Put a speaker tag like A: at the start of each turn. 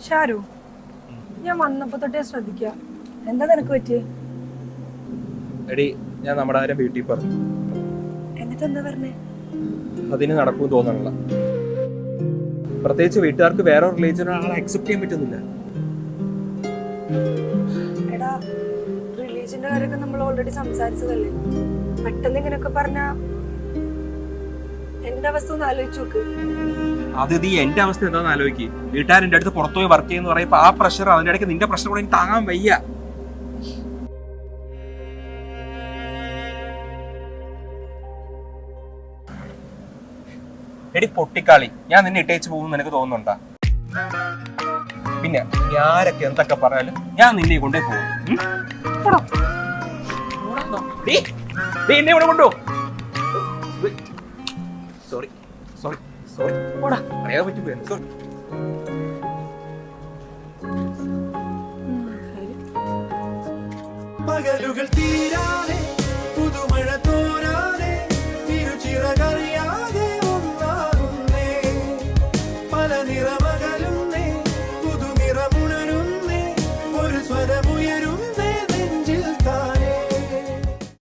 A: ഷാരു, ഞാൻ വന്നപ്പോ തൊട്ടേ ശ്രദ്ധിക്ക. എന്താ നിനക്ക് പറ്റിയേ?
B: എടി, ഞാൻ നമ്മുടെ ആരും വീട്ടിൽ പറഞ്ഞു.
A: എന്നിട്ട് എന്താ പറഞ്ഞേ?
B: അതിന് നടക്കും തോന്നണില്ല. പ്രത്യേകിച്ച് വീട്ടുകാർക്ക് വേറെ റിലീജിയൻ ആളെ അക്സെപ്റ്റ് ചെയ്യാൻ പറ്റുന്നില്ല.
A: എടാ, റിലീജിയന്റെ കാര്യമൊക്കെ നമ്മൾ ഓൾറെഡി സംസാരിച്ചതല്ലേ. പെട്ടെന്ന് ഇങ്ങനെയൊക്കെ പറഞ്ഞ എന്റെ അവസ്ഥ ഒന്ന് ആലോചിച്ച് നോക്ക്.
B: അത് നീ എന്റെ അവസ്ഥ എന്താന്ന് ആലോചിക്ക്. വീട്ടുകാർ എന്റെ അടുത്ത് പുറത്തുപോയി വർക്ക് ചെയ്യുന്ന പറയുമ്പോ ആ പ്രഷർ, അതിന്റെ ഇടയ്ക്ക് നിന്റെ പ്രശ്നം കൂടെ എനിക്ക് താങ്ങാൻ വയ്യ. എടി പൊട്ടിക്കാളി, ഞാൻ നിന്നെ ഇട്ടേച്ച് പോകുമെന്ന് നിനക്ക് തോന്നുന്നുണ്ടാ? പിന്നെ നീ ആരൊക്കെ എന്തൊക്കെ പറഞ്ഞാലും ഞാൻ നിന്നെ കൊണ്ടേ പോകും. എന്നെ ഇവിടെ കൊണ്ടോ? സോറി സോറി സോറി, പറയാൻ പറ്റും. സോറി.
C: പകലുകൾ തീരാതെ